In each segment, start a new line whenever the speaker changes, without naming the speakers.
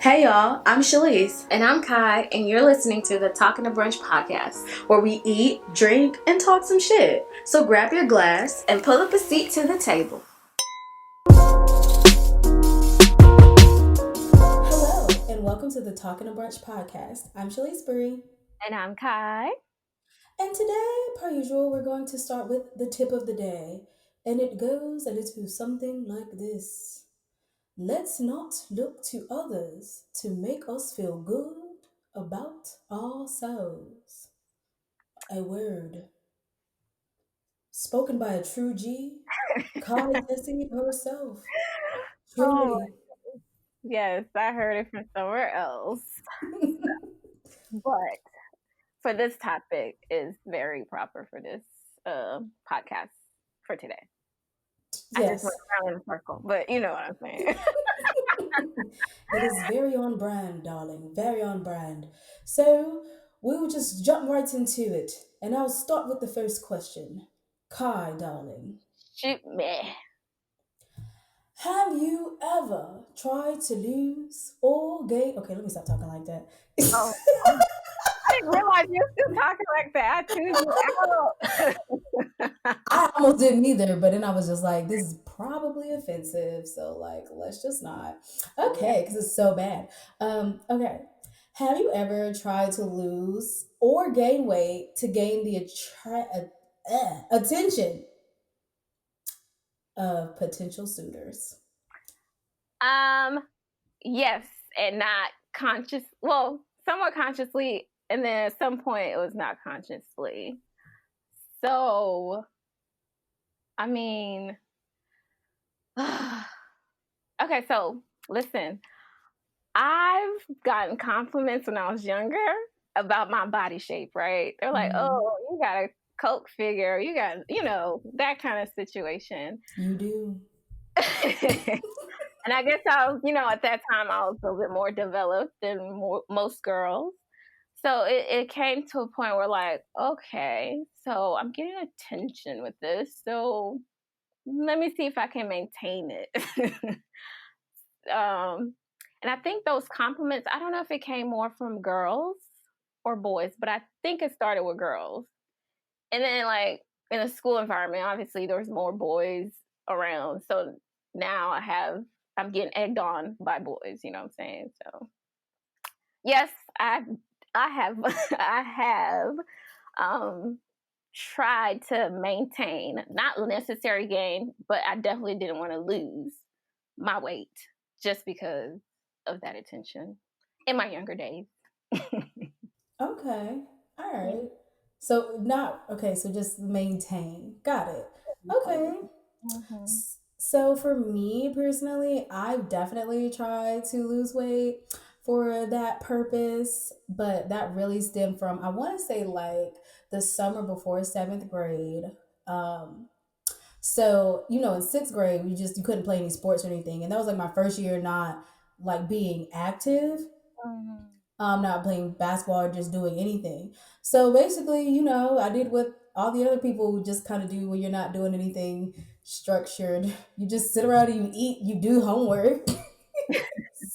Hey y'all, I'm Shalise,
And I'm Kai, and you're listening to the Talking to Brunch podcast.
where we eat, drink, and talk some shit. So grab your glass
And pull up a seat to the table.
Hello, and welcome to the Talking to Brunch podcast. I'm Shalise Burry.
And I'm Kai.
And today, per usual, we're going to start with the tip of the day. And it goes a little something like this. Let's not look to others to make us feel good about ourselves. A word spoken by a true G, Kai Tessie herself.
Oh,
Truly.
yes, I heard it from somewhere else. But for this topic is very proper for this podcast for today. I just went
Yes.
around in a circle, but you know what I'm saying.
It is very on brand, darling. Very on brand. So we will just jump right into it. And I'll start with the first question. Kai, darling,
Shoot me.
have you ever tried to lose or gain? Okay, let me stop talking like that.
Oh, I didn't realize you were still talking like that. I tuned you out.
I almost didn't either, but then I was just like, this is probably offensive. So, like, let's just not. Okay, because it's so bad. Okay. Have you ever tried to lose or gain weight to gain the attention of potential suitors?
um, Yes, and not conscious. Well, somewhat consciously, and then at some point it was not consciously. So, I mean, okay. So listen, I've gotten compliments when I was younger about my body shape. Right? They're like,
Mhm.
"Oh, you got a Coke figure. You got, that kind of situation."
You do.
And I guess I was, at that time I was a little bit more developed than most girls. So it came to a point where, like, okay, so I'm getting attention with this. So let me see if I can maintain it. And I think those compliments, I don't know if it came more from girls or boys, but I think it started with girls. And then, like, in a school environment, obviously there's more boys around. So now I'm getting egged on by boys, you know what I'm saying? So yes, I have I have um tried to maintain, not necessary gain, but I definitely didn't want to lose my weight just because of that attention in my younger days.
Okay. All
Yeah.
right. So, not okay. So, just maintain. Got it. Okay.
Mhm.
So for me personally, I've definitely tried to lose weight for that purpose, but that really stemmed from I want to say like the summer before seventh grade. Um, so in sixth grade, you couldn't play any sports or anything, and that was like my first year not like being active,
Mhm.
not playing basketball or just doing anything. So basically, I did what all the other people just kind of do when you're not doing anything structured. You just sit around and you eat, you do homework.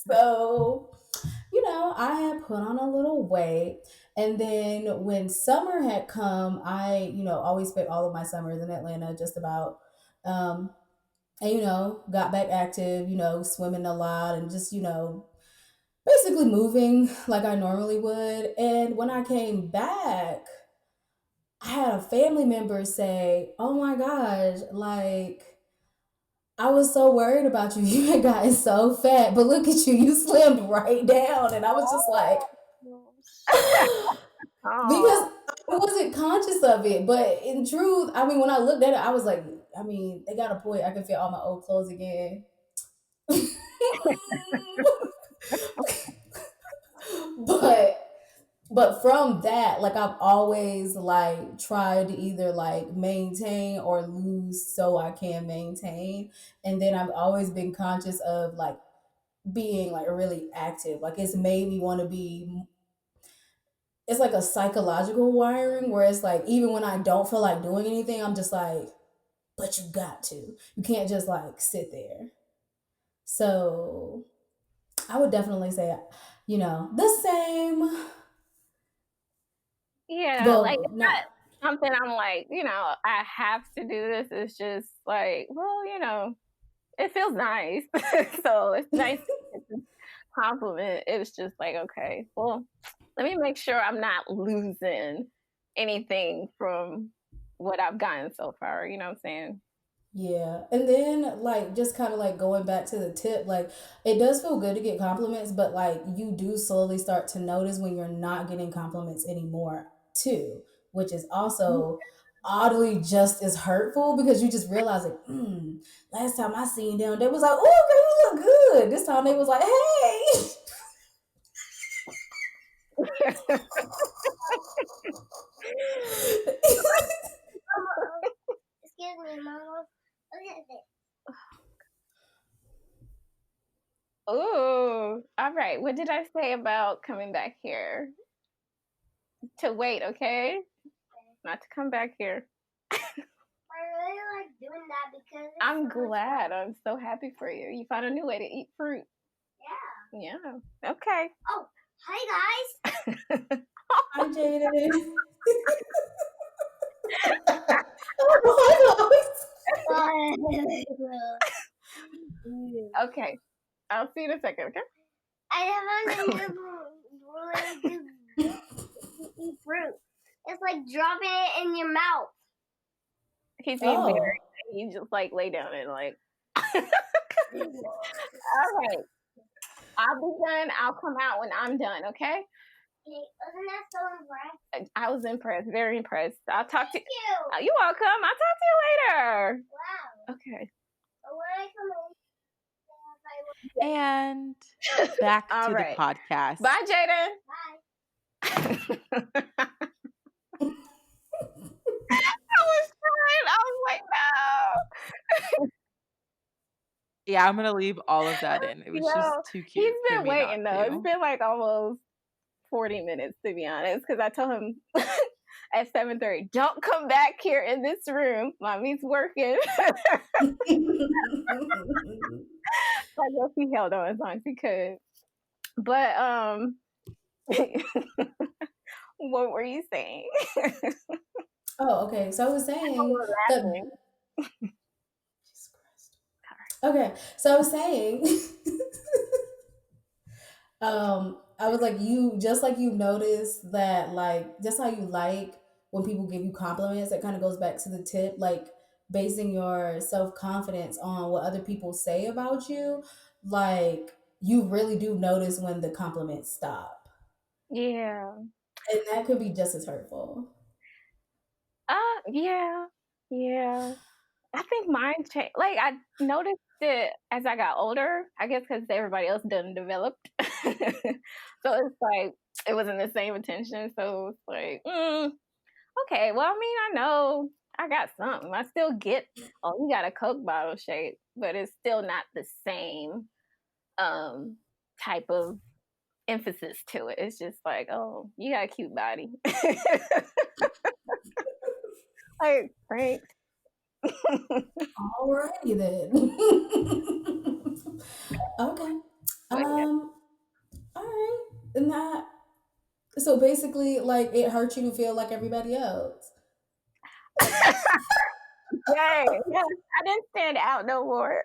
So, I had put on a little weight. And then when summer had come, I, always spent all of my summers in Atlanta just about. And, got back active, swimming a lot and just, basically moving like I normally would. And when I came back, I had a family member say, "Oh my gosh, like I was so worried about you. You had gotten so fat, but look at you, you slimmed right down." And I was just like,
Oh.
because I wasn't conscious of it. But in truth, I mean, when I looked at it, I was like, I mean, they got a point. I can fit all my old clothes again. but but from that, like I've always like tried to either like maintain or lose so I can maintain. And then I've always been conscious of like being like really active. Like it's made me want to be, it's like a psychological wiring where it's like even when I don't feel like doing anything, I'm just like, but you got to. You can't just like sit there. So I would definitely say, the same.
Yeah, like
Well,
it's
not.
not something I'm like, I have to do this. It's just like, well, it feels nice. So it's nice to get this compliment. It was just like, okay, well, let me make sure I'm not losing anything from what I've gotten so far. You know what I'm saying?
Yeah. And then like just kind of like going back to the tip, like it does feel good to get compliments, but like you do slowly start to notice when you're not getting compliments anymore too, which is also oddly just as hurtful because you just realize like, last time I seen them, they was like, oh girl, you look good. This time they was like, hey.
Excuse me, Mama. Look at this. Ooh, all right. What did I say about coming back here? To wait, okay? Not to come back here. I really like doing that because I'm so glad. I'm so happy for you. You found a new way to eat fruit. Yeah. Yeah. Okay. Oh, hi guys.
Hi, Jaden. Oh,
Okay. I'll see you in a second, okay? I have a really good eat fruit. It's like dropping it in your mouth. He's being very,
oh.
he just like lay down and like, all right. I'll be done. I'll come out when I'm done, okay? Wasn't that so impressed? I was impressed, very impressed. I'll talk to you. You're welcome. I'll talk to you later. Wow. Okay. So when I
And back
All
to the
right.
podcast.
Bye, Jaden. Bye. I was trying. I was like, no.
Yeah, I'm gonna leave all of that in. It was
Yo,
just too
he's
cute for
been
me not
waiting though. It's
to.
been like almost 40 minutes to be honest, because I told him at 7:30, don't come back here in this room. Mommy's working. I guess he held on as long as he could. But what were you saying?
Oh, okay. So I was saying that.
Laughing.
Okay, so I was saying, I was like, you just like you notice that, like, just how you like when people give you compliments. That kind of goes back to the tip, like basing your self confidence on what other people say about you. Like, you really do notice when the compliments stop,
Yeah.
and that could be just as hurtful.
Yeah. Yeah. I think mine changed. Like I noticed it as I got older. I guess because everybody else done developed, so it's like it wasn't the same attention. So it's like, okay. Well, I mean, I know I got something. I still get. Oh, you got a Coke bottle shape, but it's still not the same um type of emphasis to it. It's just like, oh, you got a cute body. Like, thanks.
Alrighty then. Okay.
But yeah.
All right. And that. So basically, like, it hurts you to feel like everybody else.
Yay. Yes, I didn't stand out no more.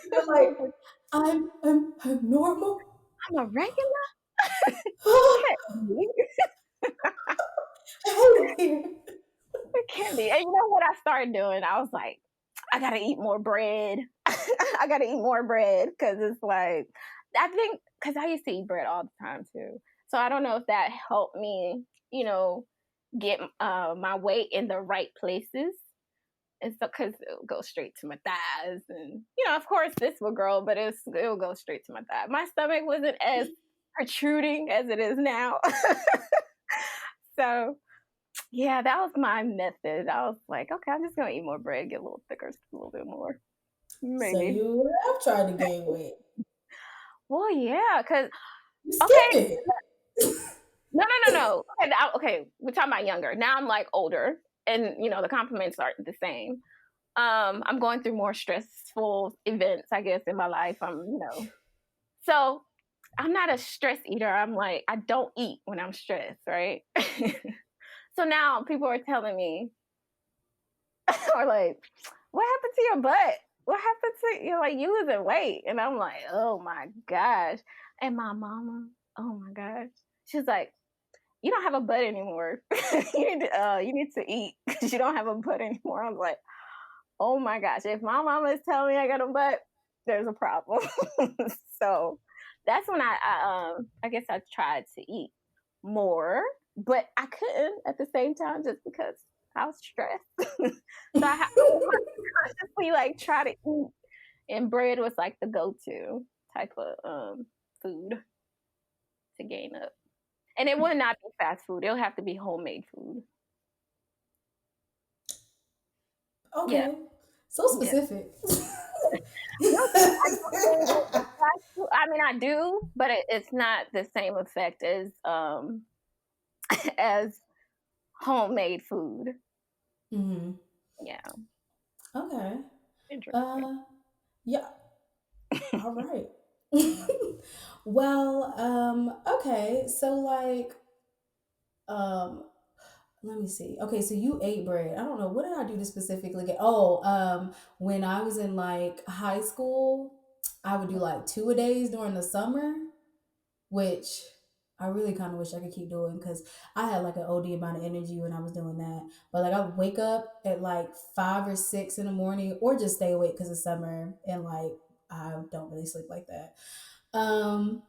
You're like, I'm normal.
I'm a regular
I
candy.
hate it here.
Candy. And you know what I started doing? I was like, I gotta eat more bread. I gotta eat more bread because it's like, I think, because I used to eat bread all the time too. So I don't know if that helped me, get my weight in the right places. And so, because it'll go straight to my thighs, and of course, this will grow, but it'll go straight to my thigh. My stomach wasn't as protruding as it is now, so yeah, that was my method. I was like, okay, I'm just gonna eat more bread, get a little thicker, just a little bit more,
So
maybe.
you have tried to gain weight.
Well, yeah, because
You
okay,
skipped it.
no, no, no, no. Okay, okay, we're talking about younger. Now I'm like older, and the compliments aren't the same. I'm going through more stressful events, I guess, in my life. So I'm not a stress eater. I'm like, I don't eat when I'm stressed, right? So now people are telling me, or like, what happened to your butt? What happened to you? Like, you losing weight? And I'm like, oh my gosh. And my mama, oh my gosh, she's like, you don't have a butt anymore. You need to eat because you don't have a butt anymore. I was like, oh my gosh, if my mama is telling me I got a butt, there's a problem. So that's when I guess I tried to eat more, but I couldn't at the same time just because I was stressed. So I would consciously like try to eat, and bread was like the go-to type of food to gain up. And it would not be fast food. It'll have to be homemade food. Yeah,
Okay. So
yeah.
specific.
No, I don't think it's fast food. I mean, I do, but it's not the same effect as as homemade food.
Hmm.
Yeah,
Okay.
interesting.
Uh, yeah. All right. Well, okay. So like, um, let me see. Okay, so you ate bread. I don't know what did I do to specifically get. Oh, when I was in like high school, I would do like two a days during the summer, which I really kind of wish I could keep doing because I had like an OD amount of energy when I was doing that. But like I would wake up at like 5 or 6 in the morning, or just stay awake because it's summer and like I don't really sleep like that. Um,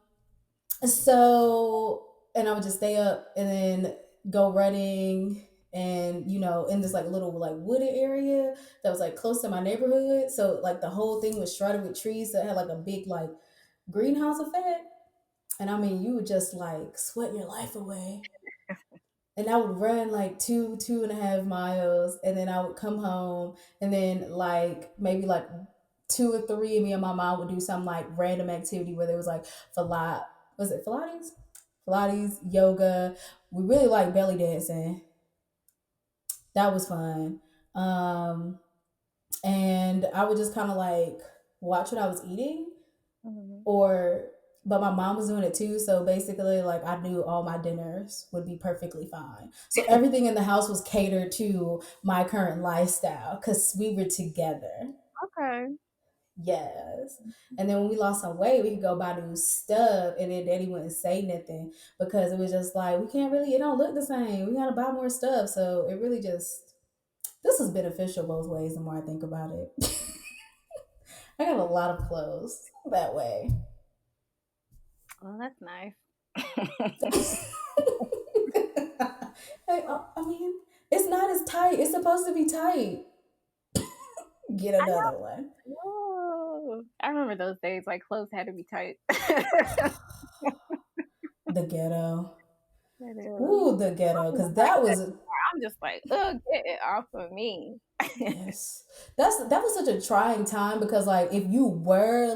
so and I would just stay up and then go running and in this like little like wooded area that was like close to my neighborhood. So like the whole thing was shrouded with trees that had like a big like greenhouse effect. And I mean, you would just like sweat your life away. And I would run like 2.5 miles, and then I would come home, and then like maybe like two or three of me and my mom would do some like random activity where there was like was it Pilates? Pilates, yoga. We really like belly dancing. That was fun. Um, and I would just kind of like watch what I was eating,
Mhm.
or but my mom was doing it too, so basically like I knew all my dinners would be perfectly fine, so everything in the house was catered to my current lifestyle because we were together.
Okay.
Yes. And then when we lost some weight, we could go buy new stuff, and then daddy wouldn't say nothing because it was just like we can't really, it don't look the same, we gotta buy more stuff. So it really just, this is beneficial both ways the more I think about it. I got a lot of clothes that way.
Well, that's nice.
Hey, I mean, it's not as tight. It's supposed to be tight. Get
I
another one.
know. I remember those days. Like clothes had to be tight.
The ghetto.
It is.
Ooh, the ghetto.
I'm
Because
just like
that
that.
was,
I'm just like, ugh, get it off of me.
yes. That was such a trying time because like if you were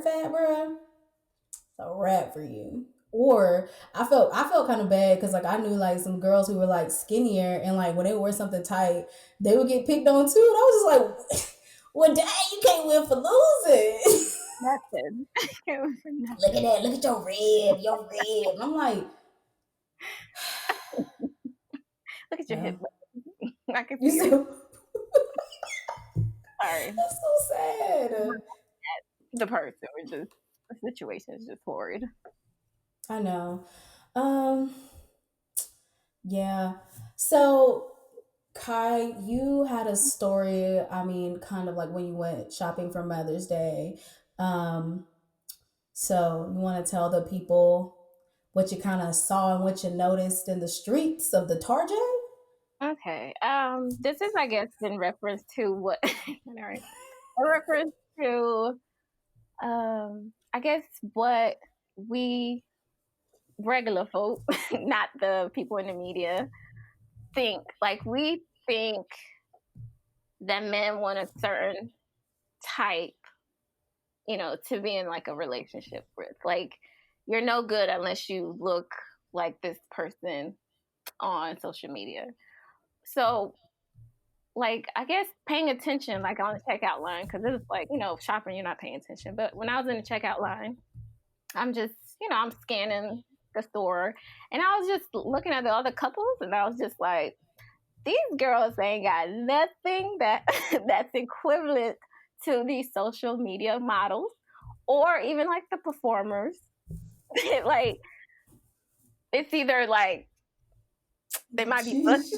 fat, bro, it's a wrap for you. Or I felt kind of bad because like I knew like some girls who were like skinnier, and like when they wore something tight, they would get picked on too. And I was just like, well, dang, you can't win for losing.
Nothing. Can't wait for
Look at
nothing.
that. Look at your rib. And I'm like,
Look at your hip.
well,
I can
you
see your hip.
still,
Sorry.
that's so sad.
The person or just the situation is just horrid.
I know. Um, yeah. So, Kai, you had a story. I mean, kind of like when you went shopping for Mother's Day. Um, so you want to tell the people what you kind of saw and what you noticed in the streets of the Target?
Okay. This is, I guess, in reference to what, all right, a reference to, I guess, what we regular folk, not the people in the media, think. Like, we think that men want a certain type, to be in like a relationship with. Like, you're no good unless you look like this person on social media. So, like, I guess paying attention, like on the checkout line, because it's like, shopping, you're not paying attention. But when I was in the checkout line, I'm just, I'm scanning the store, and I was just looking at the other couples, and I was just like, these girls ain't got nothing that that's equivalent to these social media models or even like the performers. Like, it's either like they might be
Sheesh.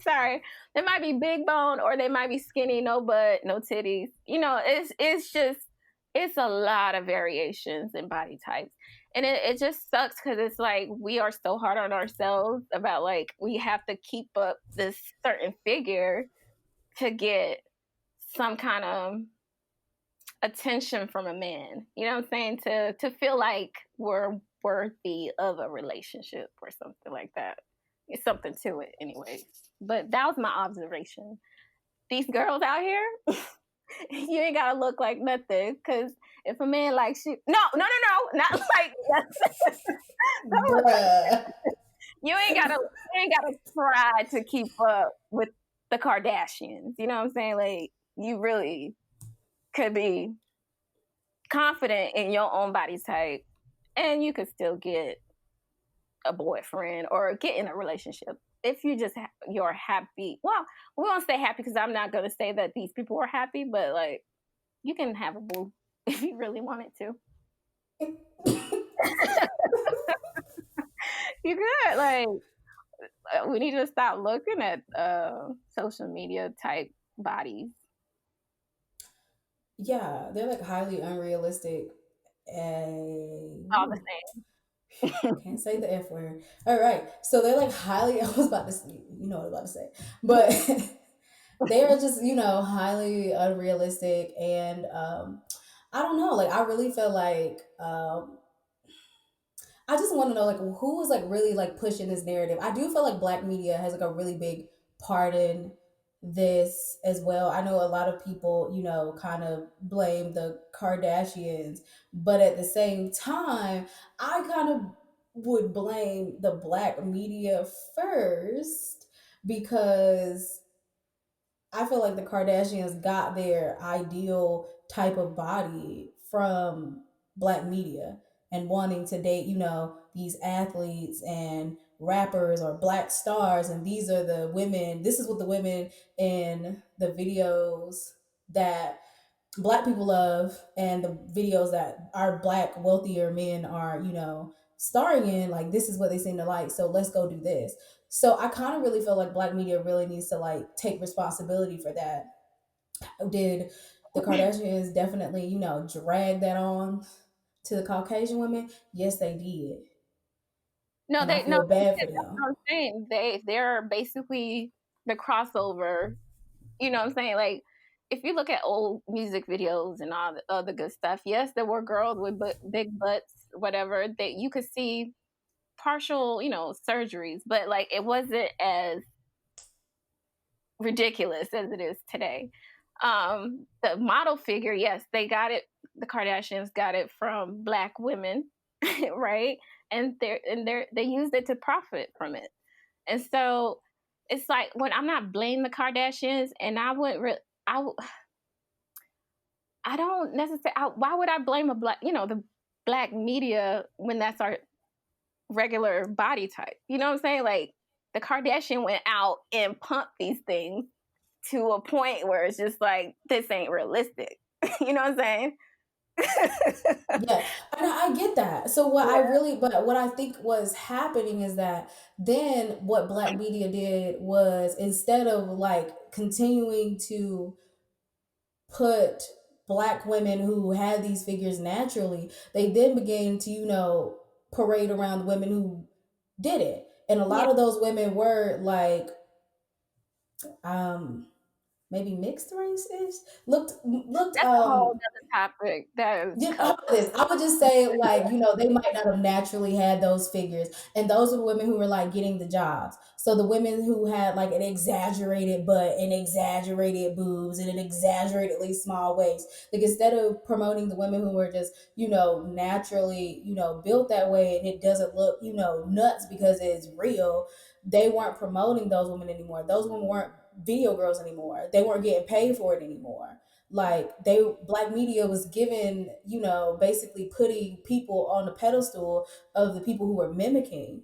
sorry, they might be big bone or they might be skinny, no butt, no titties. It's just it's a lot of variations in body types. And it just sucks because it's like we are so hard on ourselves about like we have to keep up this certain figure to get some kind of attention from a man. You know what I'm saying? To feel like we're worthy of a relationship or something like that. It's something to it anyway. But that was my observation. These girls out here, you ain't gotta look like nothing. Cause if a man likes you, no, not like don't look like
Bruh.
you ain't gotta try to keep up with the Kardashians. You know what I'm saying? Like you really could be confident in your own body type, and you could still get a boyfriend or get in a relationship if you just you're happy. Well, we won't say happy because I'm not going to say that these people are happy, but like you can have a boo if you really wanted to. You could like we need to stop looking at social media type bodies.
Yeah, they're like highly unrealistic.
All the
Ooh,
same.
can't say the F word. All right, so they're like highly. I was about to, you know what I was about to say, but they are just highly unrealistic, and I don't know. Like I really feel like I just want to know like who is like really like pushing this narrative. I do feel like black media has like a really big part in this as well. I know a lot of people, kind of blame the Kardashians, but at the same time, I kind of would blame the black media first because I feel like the Kardashians got their ideal type of body from black media and wanting to date, these athletes and rappers or black stars. And these are the women, this is what the women in the videos that black people love and the videos that our black wealthier men are starring in, like this is what they seem to like, so let's go do this. So I kind of really feel like black media really needs to like take responsibility for that. Did the Kardashians definitely drag that on to the Caucasian women? Yes, they did,
No,
and I
no,
feel bad
they
for
did. That's
them.
what I'm saying. They're basically the crossover. You know what I'm saying? Like, if you look at old music videos and all the other good stuff, yes, there were girls with big butts, whatever, that you could see partial, surgeries, but like it wasn't as ridiculous as it is today. The model figure, yes, they got it. The Kardashians got it from black women, right? And they used it to profit from it. And so it's like when I'm not blaming the Kardashians, and I wouldn't. I I don't necessarily. Why would I blame the black media when that's our regular body type? You know what I'm saying? Like the Kardashian went out and pumped these things to a point where it's just like this ain't realistic. You know what I'm saying?
Yeah, and I get that. So what I
Yeah.
really, but what I think was happening is that then what black media did was instead of like continuing to put black women who had these figures naturally, they then began to, parade around the women who did it. And a
Yeah,
lot of those women were like, um, maybe mixed race ish. Looked
that's a whole other topic that is
Yeah, how
covered.
about this? I would just say, like, they might not have naturally had those figures. And those are the women who were like getting the jobs. So the women who had like an exaggerated butt and exaggerated boobs and an exaggeratedly small waist. Like, instead of promoting the women who were just, naturally, built that way and it doesn't look, nuts because it's real, they weren't promoting those women anymore. Those women weren't video girls anymore. They weren't getting paid for it anymore. Like black media was given, basically putting people on the pedestal of the people who were mimicking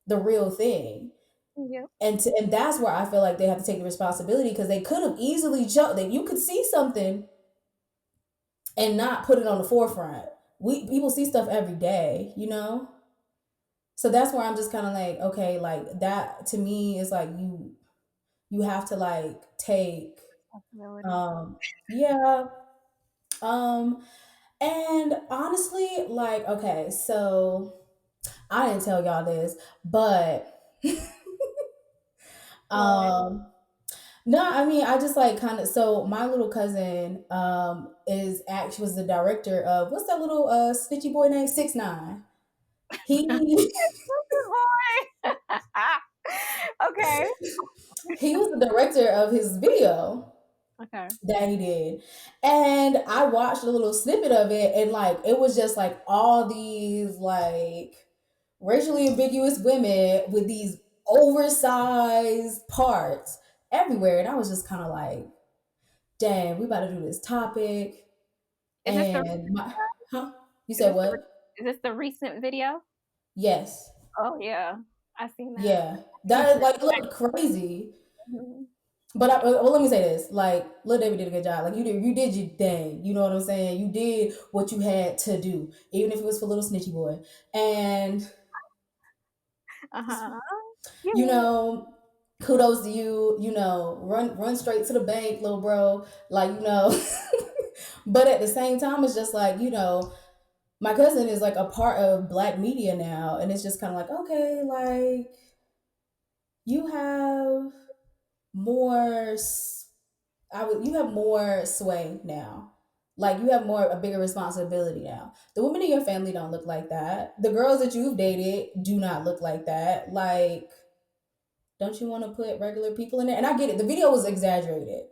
the real thing.
Yep.
And that's where I feel like they have to take the responsibility, because they could have easily that you could see something and not put it on the forefront. We People see stuff every day, so that's where I'm just kind of like, okay, like that to me is like, you have to like take,
Possibility.
um yeah, um and honestly, like, okay, so I didn't tell y'all this, but
What?
um no, I mean, I just like kind of, so my little cousin is actually was the director of, what's that little snitchy boy name, 6ix9ine. He
Boy. Okay.
he was the director of his video
Okay.
that he did. And I watched a little snippet of it, and like it was just like all these like racially ambiguous women with these oversized parts everywhere. And I was just kind of like, dang, we about to do this topic.
Is this the
And huh? You
is
said
this the
what?
is this the recent video?
Yes.
Oh yeah, I seen that.
Yeah.
He
That
said,
like looked crazy.
mhm.
But well, let me say this: like, Lil David did a good job. Like, you did your thing. You know what I'm saying? You did what you had to do, even if it was for little snitchy boy. And
Uh-huh.
you
Yeah.
know, kudos to you. Run straight to the bank, little bro. Like, but at the same time, it's just like, my cousin is like a part of black media now, and it's just kind of like, okay, like you have more. You have more sway now. Like, you have a bigger responsibility now. The women in your family don't look like that. The girls that you've dated do not look like that. Like, don't you want to put regular people in there? And I get it. The video was exaggerated.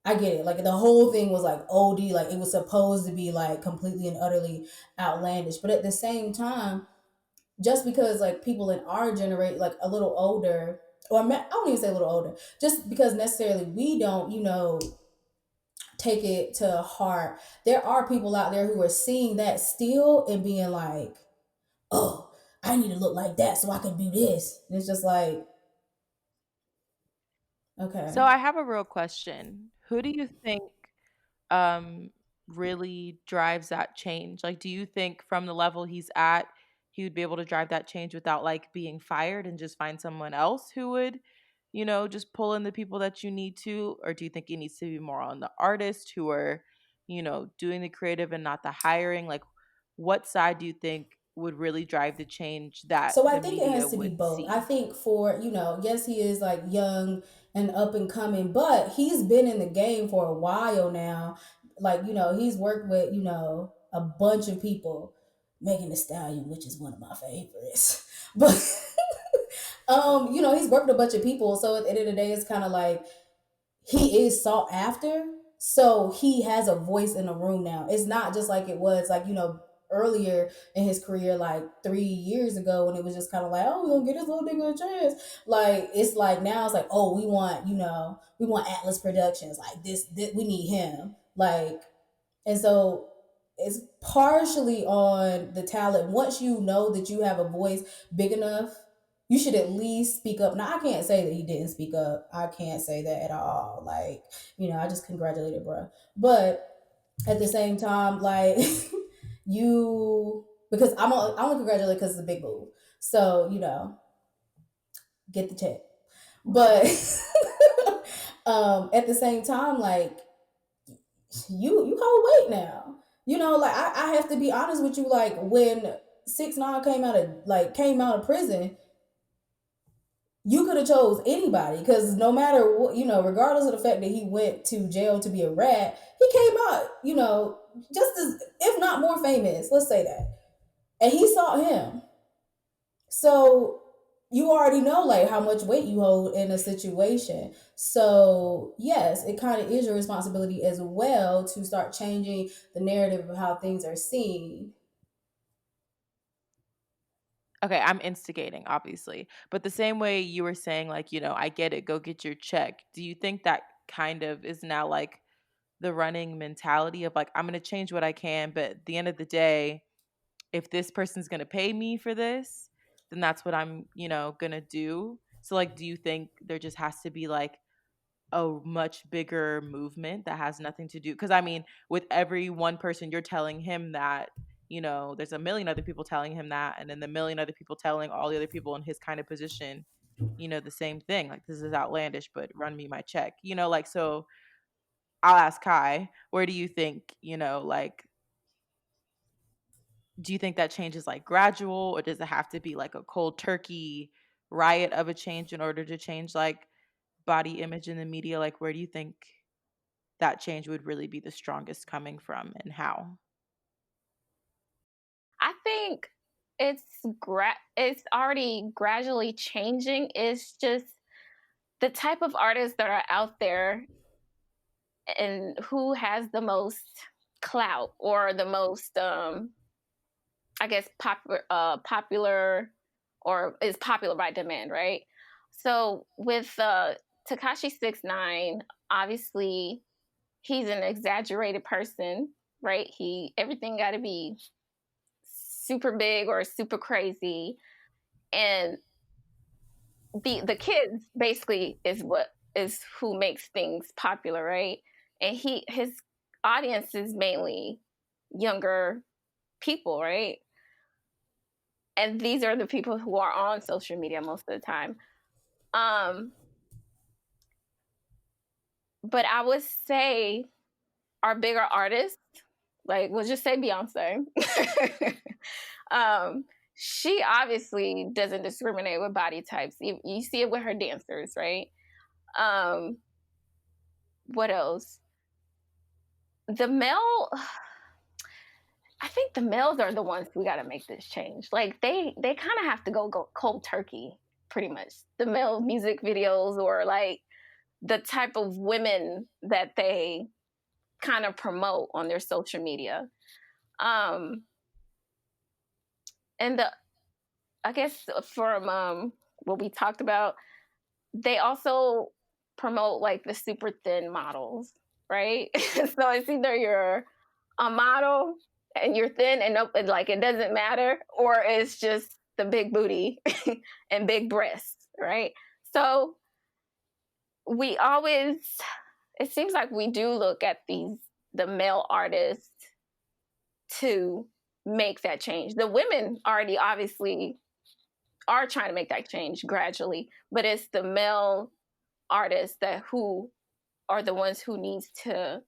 I get it. Like, the whole thing was like OD. Like, it was supposed to be like completely and utterly outlandish. But at the same time, just because like people in our generation, like a little older, or I don't even say a little older, just because necessarily we don't, take it to heart. There are people out there who are seeing that still and being like, oh, I need to look like that so I can do this. And it's just like,
So
okay.
I have a real question. Who do you think um really drives that change? Like, do you think from the level he's at, he would be able to drive that change without like being fired and just find someone else who would, just pull in the people that you need to? Or do you think it needs to be more on the artists who are, doing the creative and not the hiring? Like, what side do you think would really drive the change that
So I
the
think it
media
has to be
would
both. I
see?
think for, yes, he is like young and up and coming, but he's been in the game for a while now. Like, he's worked with, a bunch of people, Megan Thee Stallion, which is one of my favorites. But he's worked with a bunch of people. So at the end of the day, it's kind of like he is sought after. So he has a voice in the room now. It's not just like it was like, earlier in his career, like 3 years ago, when it was just kind of like, oh, we're gonna get this little nigga a chance. Like, it's like now it's like, oh, we want Atlas Productions. Like, this we need him. Like, and so it's partially on the talent. Once you know that you have a voice big enough, you should at least speak up. Now, I can't say that he didn't speak up. I can't say that at all. Like, I just congratulated bruh. But at the same time, like, because I only congratulate because it's a big move. So, get the check. But at the same time, like, you hold weight now. Like, I have to be honest with you. Like, when 6ix9ine came out of prison, you could have chose anybody, because no matter what, regardless of the fact that he went to jail to be a rat, he came out, just as, if not more famous. Let's say that, and he sought him. So you already know like how much weight you hold in a situation. So yes, it kind of is your responsibility as well to start changing the narrative of how things are seen.
Okay, I'm instigating, obviously. But the same way you were saying, like, I get it, go get your check. Do you think that kind of is now like the running mentality of like, I'm going to change what I can, but at the end of the day, if this person's going to pay me for this, then that's what I'm, going to do. So like, do you think there just has to be like a much bigger movement that has nothing to do, because I mean, with every one person you're telling him that, there's a million other people telling him that, and then the million other people telling all the other people in his kind of position, the same thing, like, this is outlandish, but run me my check, like, so I'll ask Kai, where do you think, like, do you think that change is like gradual, or does it have to be like a cold turkey riot of a change in order to change like body image in the media? Like, where do you think that change would really be the strongest coming from, and how?
I think it's already gradually changing. It's just the type of artists that are out there and who has the most clout or the most I guess popular or is popular by demand, right? So with Takashi 69, obviously he's an exaggerated person, right? Everything got to be super big or super crazy, and the kids basically is who makes things popular, right? And his audience is mainly younger people, right? And these are the people who are on social media most of the time. Um, but I would say our bigger artists, like we'll just say Beyonce, um, she obviously doesn't discriminate with body types. You see it with her dancers, right? Um, what else? The male, I think the males are the ones who got to make this change. Like they kind of have to go cold turkey, pretty much. The male music videos, or like the type of women that they kind of promote on their social media. Um, and I guess from what we talked about, they also promote like the super thin models, right? So it's either you're a model and you're thin and nope, like it doesn't matter, or it's just the big booty and big breasts, right? So we always, it seems like we do look at the male artists to make that change. The women already obviously are trying to make that change gradually, but it's the male artists who are the ones who needs to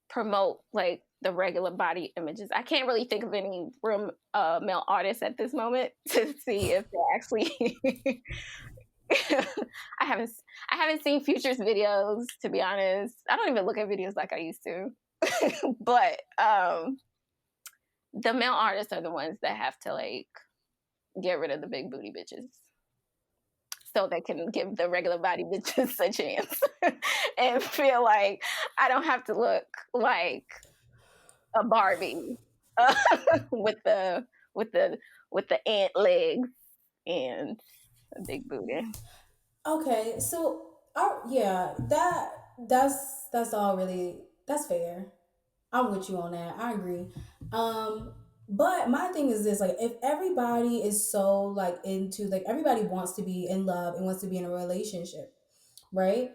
promote like the regular body images. I can't really think of any real male artists at this moment to see if they actually. I haven't I haven't seen Future's videos, to be honest. I don't even look at videos like I used to. But the male artists are the ones that have to like get rid of the big booty bitches so they can give the regular body bitches a chance and feel like I don't have to look like a Barbie with the ant legs and a big booty.
Okay, so yeah, that's all really that's fair. I'm with you on that. I agree. But my thing is this: like, if everybody is so like into like everybody wants to be in love and wants to be in a relationship, right?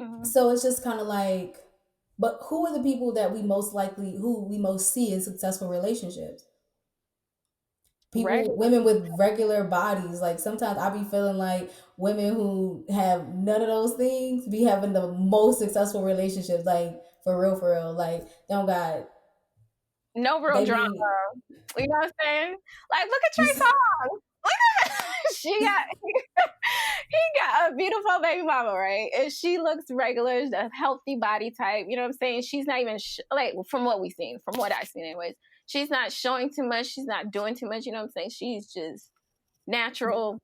Mm-hmm.
So it's just kind of like, but who are the people that who we most see in successful relationships? People,
Regular.
women with regular bodies. Like sometimes I be feeling like women who have none of those things be having the most successful relationships. Like for real. Like they don't got
No real
they
drama.
be
You know what I'm saying? Like, look at
you.
Trey Songz. Look at she got he got a beautiful baby mama, right? And she looks regular, a healthy body type. You know what I'm saying? She's not even like from what we've seen, from what I've seen, anyways. She's not showing too much. She's not doing too much. You know what I'm saying? She's just natural,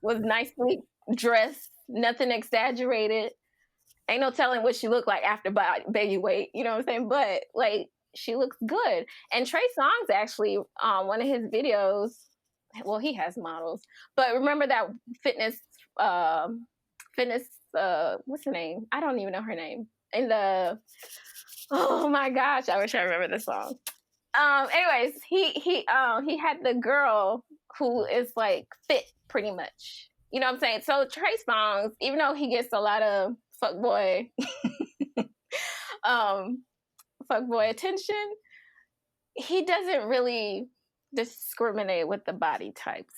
was nicely dressed, nothing exaggerated. Ain't no telling what she looked like after baby weight. You know what I'm saying? But like she looks good. And Trey Songz actually, one of his videos, well, he has models, but remember that fitness, uh, fitness, what's her name? I don't even know her name. in the oh my gosh, I wish I remember the song. Anyways, he had the girl who is like fit pretty much. You know what I'm saying? So Trey Songz, even though he gets a lot of fuckboy um fuckboy attention, he doesn't really discriminate with the body types.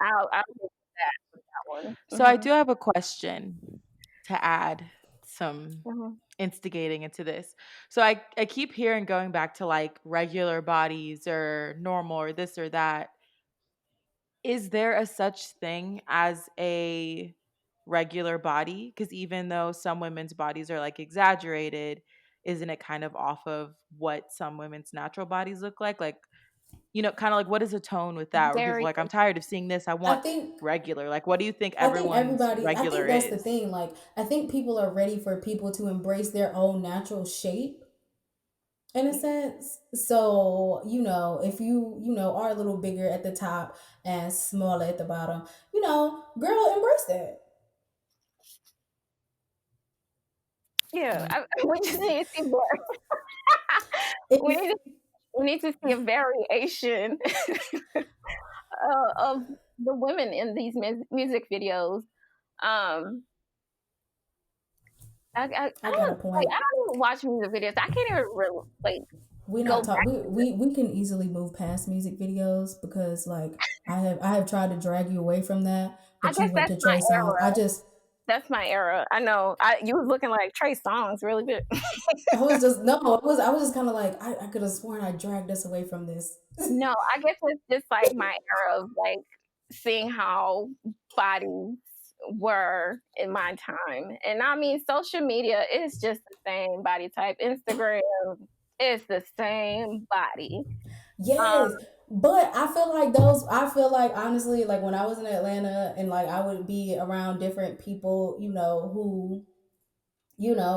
I'll give that one.
So I do have a question to add some
Hmm.
instigating into this. So I keep hearing going back to like regular bodies or normal or this or that. Is there a such thing as a regular body? Because even though some women's bodies are like exaggerated, isn't it kind of off of what some women's natural bodies look like? Like, kind of like what is a tone with that? Where people are
Very.
like, I'm tired of seeing this. I
I
want
think
regular. Like, what do you think
I think
everyone's
everybody, I think
regular
that's the
is?
thing. Like, I think people are ready for people to embrace their own natural shape in a sense. So, if you are a little bigger at the top and smaller at the bottom, girl, embrace that.
Yeah,
Like,
we just need to see more. we
if,
need to, we need to see a variation of the women in these music videos. Um,
I got a
I
point.
don't even watch music videos. I can't even like
We
go
not talk.
back.
We can easily move past music videos because like I have tried to drag you away from that,
I
but you
guess
went
that's
to
my
Trey Songz.
era.
I just
That's my era. I know. You was looking like Trey Songz really good.
I was just no, I was just kind of like I could have sworn I dragged us away from this.
No, I guess it's just like my era of like seeing how bodies were in my time. And I mean, social media is just the same body type. Instagram is the same body. Um,
Yes, but I feel like honestly, like when I was in Atlanta and like I would be around different people, who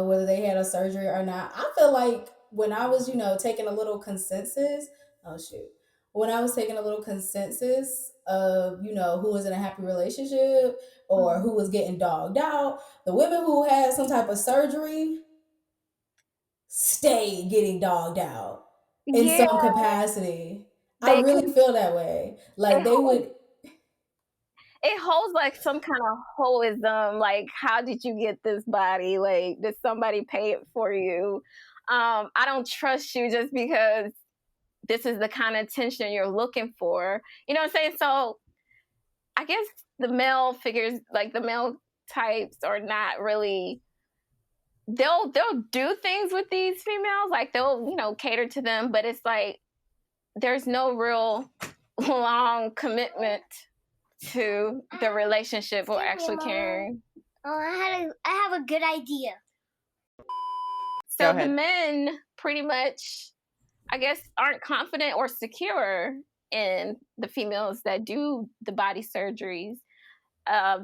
whether they had a surgery or not. I feel like when I was, taking a little consensus, oh shoot, when I was taking a little consensus of, who was in a happy relationship or who was getting dogged out, the women who had some type of surgery stayed getting dogged out in
yeah,
some capacity. I
they
really
can.
feel that way. Like
It
they
holds,
would,
it holds like some kind of hoism. Like, how did you get this body? Like, did somebody pay it for you? I don't trust you just because this is the kind of attention you're looking for. You know what I'm saying? So I guess the male figures, like the male types, are not really. They'll do things with these females, like they'll cater to them, but it's like there's no real long commitment to the relationship or actually caring.
Oh, I have a good idea.
Go
So the
ahead.
men pretty much, I guess, aren't confident or secure in the females that do the body surgeries. I'm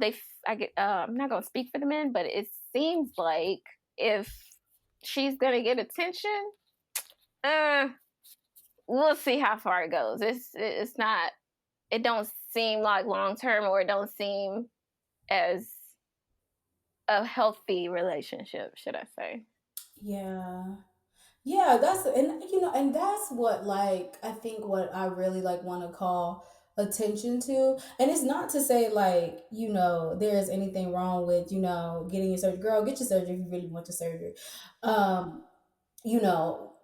not gonna speak for the men, but it seems like if she's gonna get attention, uh, we'll see how far it goes. It's not. It don't seem like long term, or it don't seem as a healthy relationship, should I say?
yeah. Yeah, and that's what like I think what I really like want to call attention to. And it's not to say like, there's anything wrong with, getting your surgery. Girl, get your surgery if you really want your surgery. Um, you know,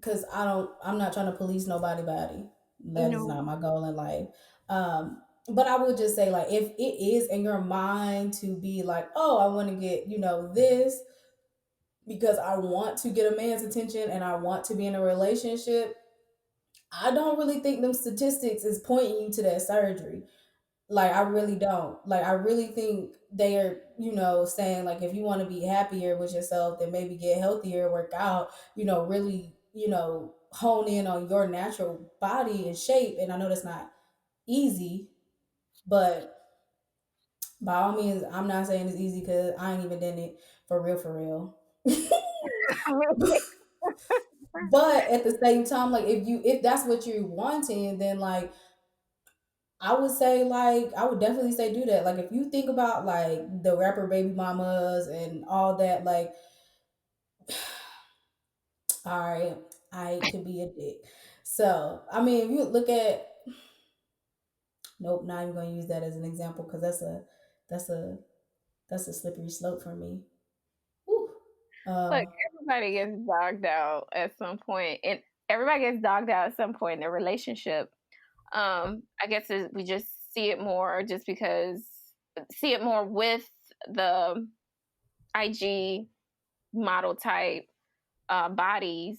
cuz I'm not trying to police nobody body. That is
No,
not my goal in life. But I would just say like if it is in your mind to be like, "Oh, I want to get, this because I want to get a man's attention and I want to be in a relationship, I don't really think them statistics is pointing you to that surgery. Like I really don't. Like I really think they are, saying like if you want to be happier with yourself, then maybe get healthier, work out, really, hone in on your natural body and shape. And I know that's not easy, but by all means, I'm not saying it's easy because I ain't even done it for real. But at the same time, like if that's what you're wanting, then like I would say like I would definitely say do that. Like if you think about like the rapper baby mamas and all that, like all right, I hate to be a dick. So I mean, if you look at nope, not even gonna use that as an example because that's a that's a slippery slope for me. Whew.
Look,
Um,
everybody gets dogged out at some point, and everybody gets dogged out at some point in their relationship. I guess we just see it more just because see it more with the IG model type bodies,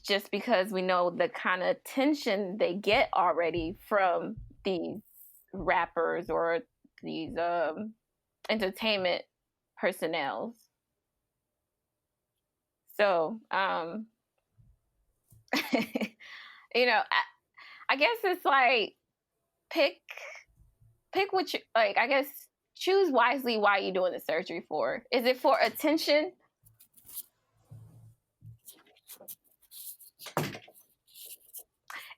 just because we know the kind of attention they get already from these rappers or these entertainment personnel. So, I guess it's like pick what you like. I guess choose wisely why you doing the surgery for. Is it for attention?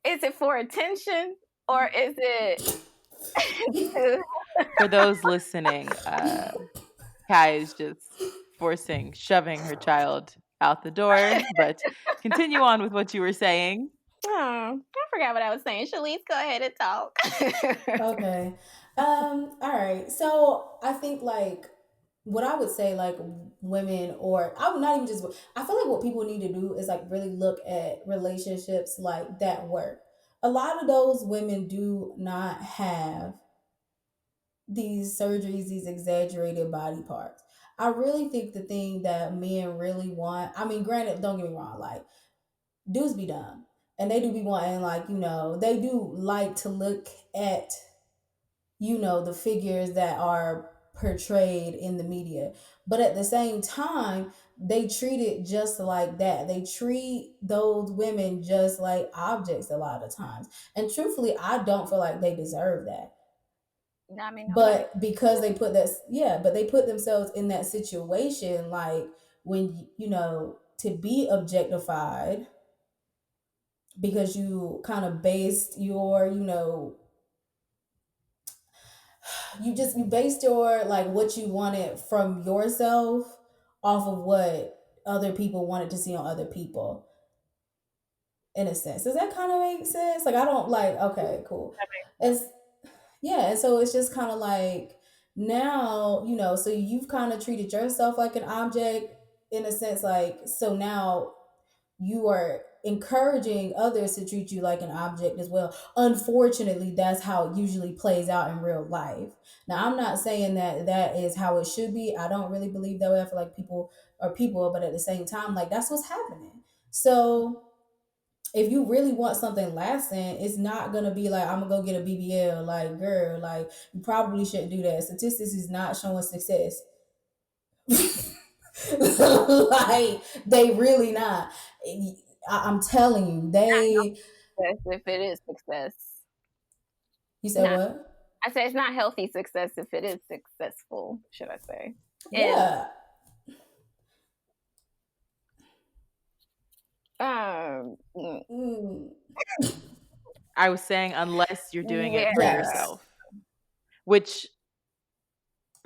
Is it for attention or is it
For those listening, Kai is just shoving her child out the door. But continue on with what you were saying.
Oh, I forgot what I was saying. Shalise, go ahead and talk.
okay. All right. So I think like what I would say like women or I would not even just I feel like what people need to do is like really look at relationships like that work. A lot of those women do not have these surgeries, these exaggerated body parts. I really think the thing that men really want, I mean, granted, don't get me wrong, like dudes be dumb and they do be wanting like, they do like to look at the figures that are portrayed in the media. But at the same time, they treat it just like that. They treat those women just like objects a lot of times. And truthfully, I don't feel like they deserve that.
I mean, nobody.
But because they put that, yeah, but they put themselves in that situation, like when, to be objectified because you kind of based your, you based your like what you wanted from yourself off of what other people wanted to see on other people in a sense. Does that kind of make sense? Like I don't like okay, cool.
That makes sense.
It's yeah, and so it's just kind of like now, so you've kind of treated yourself like an object in a sense like so now you are encouraging others to treat you like an object as well. Unfortunately, that's how it usually plays out in real life. Now, I'm not saying that that is how it should be. I don't really believe that way. I feel like people are people, but at the same time, like that's what's happening. So, if you really want something lasting, it's not gonna be like I'm gonna go get a BBL. Like, girl, like you probably shouldn't do that. Statistics is not showing success. Like they really not. I'm telling you, they.
Success if it is success.
You said
Not.
what?
I say it's not healthy success if it is successful. Should I say? And
Yeah.
mm,
Mm,
I was saying, unless you're doing it
yeah.
for
yes.
yourself, which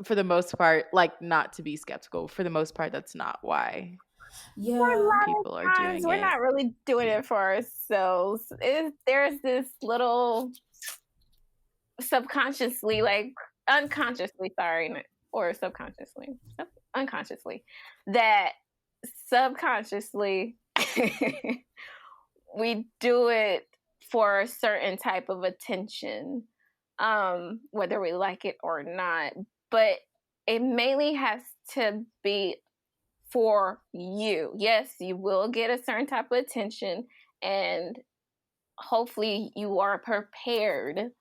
for the most part, like not to be skeptical, for the most part, that's not why
For a
Yeah.
lot
people are
of times,
doing
we're
it.
not really doing it for ourselves. There's this little subconsciously, like unconsciously, sorry, or subconsciously, unconsciously, that subconsciously we do it for a certain type of attention, whether we like it or not. But it mainly has to be for you. Yes, you will get a certain type of attention, and hopefully you are prepared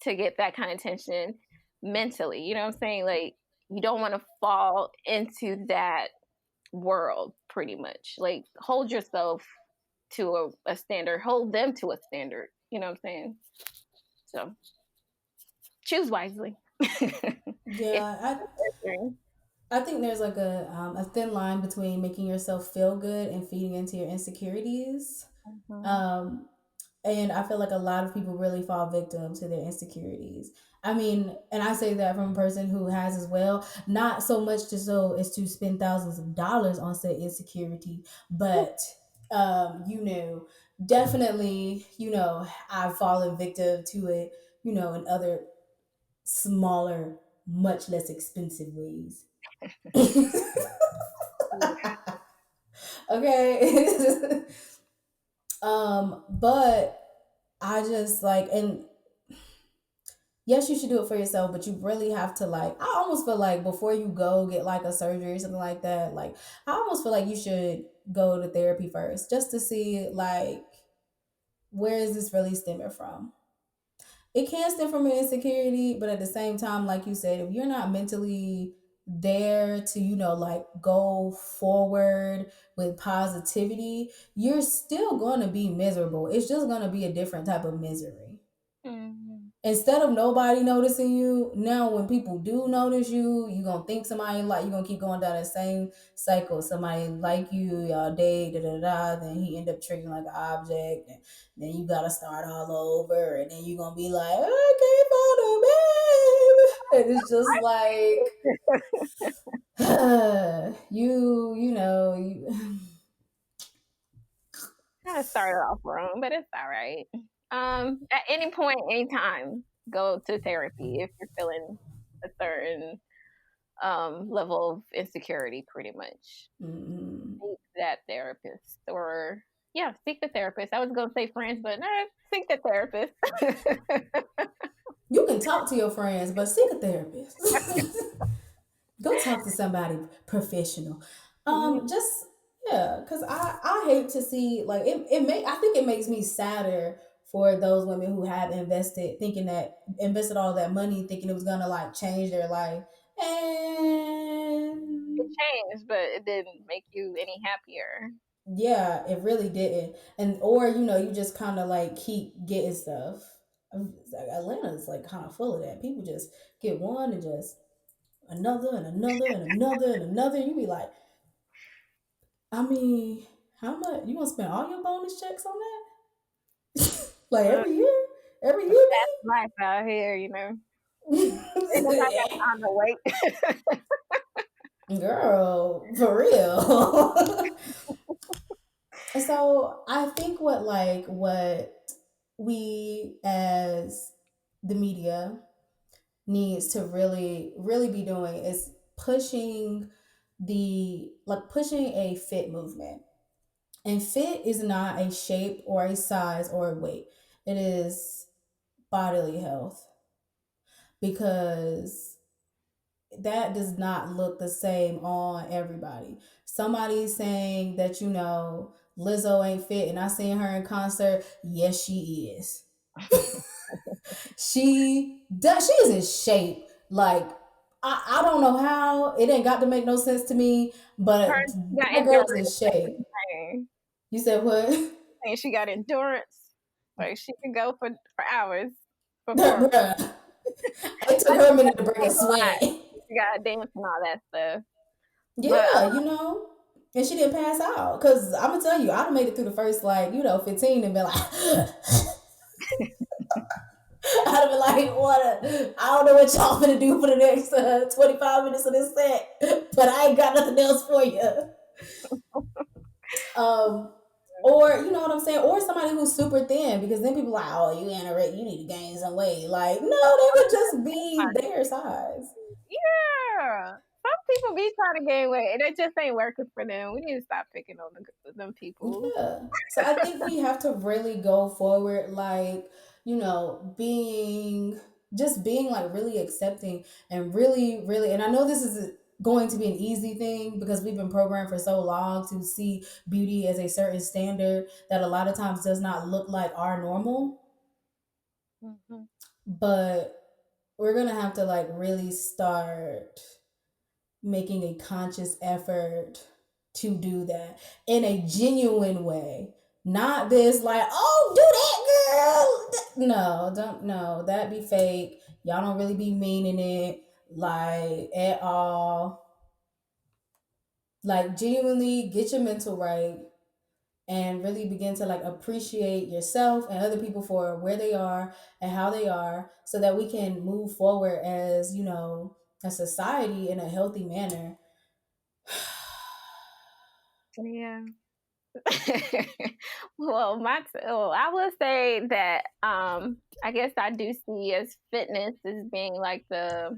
to get that kind of attention mentally. You know what I'm saying? Like, you don't want to fall into that world pretty much. Like, hold yourself to a standard, hold them to a standard. You know what I'm saying? So choose wisely. If
Yeah. I think there's like a thin line between making yourself feel good and feeding into your insecurities.
Mhm.
Um, And I feel like a lot of people really fall victim to their insecurities. I mean, and I say that from a person who has as well, not so much to so as to spend thousands of dollars on said insecurity, but definitely, I've fallen victim to it, in other smaller, much less expensive ways. Okay. But I just like, and yes, you should do it for yourself, but you really have to like, I almost feel like before you go get like a surgery or something like that, like I almost feel like you should go to therapy first just to see like where is this really stemming from. It can stem from an insecurity, but at the same time, like you said, if you're not mentally there to, like go forward with positivity, you're still going to be miserable. It's just going to be a different type of misery.
Mhm.
Instead of nobody noticing you, now when people do notice you, you're gonna think somebody like, you're gonna keep going down that same cycle. Somebody like you, y'all date, da da da, then he end up treating like an object, and then you gotta start all over, and then you're gonna be like, I can't find a man. And it's just like you
Kind of started off wrong, but it's all right. At any point, anytime, go to therapy if you're feeling a certain level of insecurity. Pretty much,
Mhm.
seek that therapist, or yeah, seek the therapist. I was gonna say friends, but no, seek the therapist.
You can talk to your friends, but seek a therapist. Go talk to somebody professional. Just yeah, because I hate to see like I think it makes me sadder for those women who have invested all that money thinking it was gonna like change their life.
It
And
changed, but it didn't make you any happier.
yeah, it really didn't. And or you just kind of like keep getting stuff. Like Atlanta's like kind of full of that. People just get one and just another and another and another and another. You be like, I mean, how much you want to spend all your bonus checks on that? Like
Uh,
every year,
that's life out here, Ain't nobody got
babe.
time to wait.
Girl, for real. So I think what we as the media needs to really be doing is pushing a fit movement. And fit is not a shape or a size or a weight. It is bodily health, because that does not look the same on everybody. Somebody's saying that Lizzo ain't fit, and I seen her in concert. Yes, she is. She does. She is in shape. Like I don't know how it ain't got to make no sense to me,
Her,
but
she got
that girl is in
endurance.
shape.
Thing.
You said what?
And she got endurance. Like she can go for hours performing.
Bruh. It took
I
her a
think
minute to
that's
break a
a lot.
sweat.
She got to dance and all that stuff. But
Yeah, and she didn't pass out. Cause I'm gonna tell you, I'd have made it through the first 15 and been like, I'd have been like, what? I don't know what y'all gonna do for the next 25 minutes of this set, but I ain't got nothing else for you. Um, or you know what I'm saying, or somebody who's super thin, because then people are like, oh, you anorexic, you need to gain some weight. Like, no, they could just be their size.
yeah, some people be trying to gain weight, and it just ain't working for them. We need to stop picking on them people.
Yeah. So I think we have to really go forward, being like really accepting and really, really, and I know this is going to be an easy thing because we've been programmed for so long to see beauty as a certain standard that a lot of times does not look like our normal.
Hmm.
But we're going to have to like really start making a conscious effort to do that in a genuine way. Not this like, oh, do that, girl. No, don't no, that be fake. Y'all don't really be meaning it like at all. Like genuinely get your mental right and really begin to like appreciate yourself and other people for where they are and how they are, so that we can move forward as, a society in a healthy manner.
Yeah. Well, I will say that I guess I do see as fitness as being like the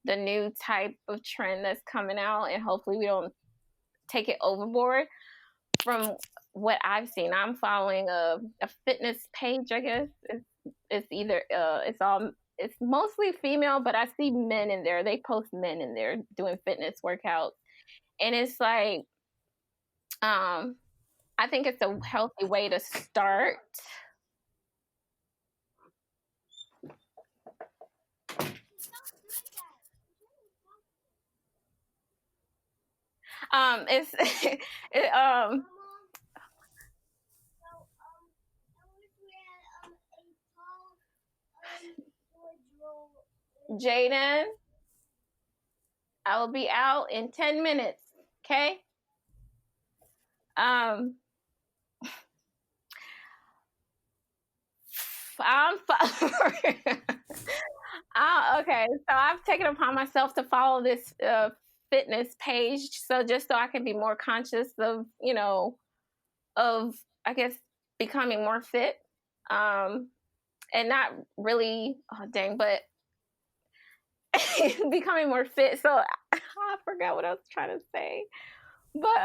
new type of trend that's coming out, and hopefully we don't take it overboard. From what I've seen, I'm following a fitness page. I guess it's either it's mostly female, but I see men in there. They post men in there doing fitness workouts, and it's like um I think it's a healthy way to start. It's it, Jaden, I will be out in 10 minutes. Okay. Um, I'm okay. So I've taken upon myself to follow this fitness page, so just so I can be more conscious of, of I guess becoming more fit, and not really, oh dang, but becoming more fit. So I forgot what I was trying to say, but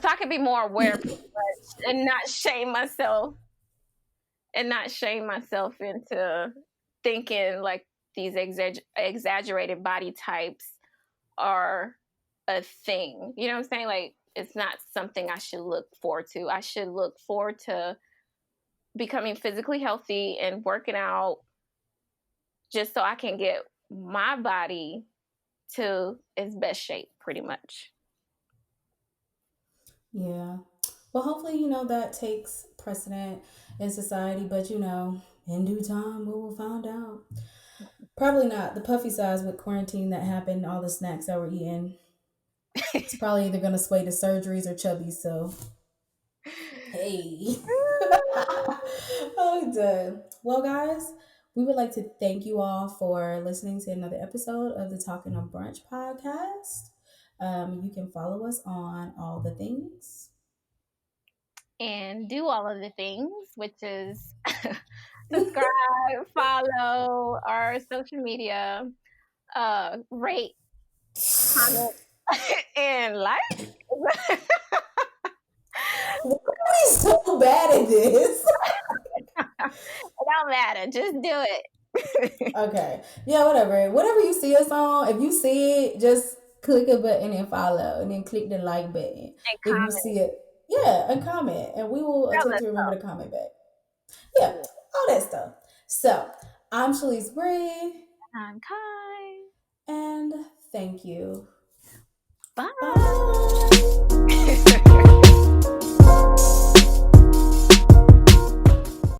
so I can be more aware, pretty much, and not shame myself, into thinking like these exaggerated body types are a thing. You know what I'm saying? Like it's not something I should look forward to. I should look forward to becoming physically healthy and working out just so I can get my body to its best shape, pretty much.
Yeah. Well, hopefully, that takes precedent in society, but in due time, we will find out. Probably not the puffy size with quarantine that happened, all the snacks that we're eating. It's probably either going to sway to surgeries or chubby, so hey. Oh, done. Well, guys, we would like to thank you all for listening to another episode of the Talking on Brunch podcast. You can follow us on all the things.
And do all of the things, which is subscribe, follow our social media, rate, comment, and like.
Why are we so bad at this?
It don't matter. Just do it.
Okay. Yeah, whatever. Whatever you see us on, if you see it, just click a button and follow, and then click the like button.
And
If you
comment.
see it, yeah, and comment, and we will
Tell
attempt
us
to remember to
so.
comment back. Yeah, all that stuff. So, I'm Shalise Bree,
I'm Kai.
and thank you.
Bye.
Bye.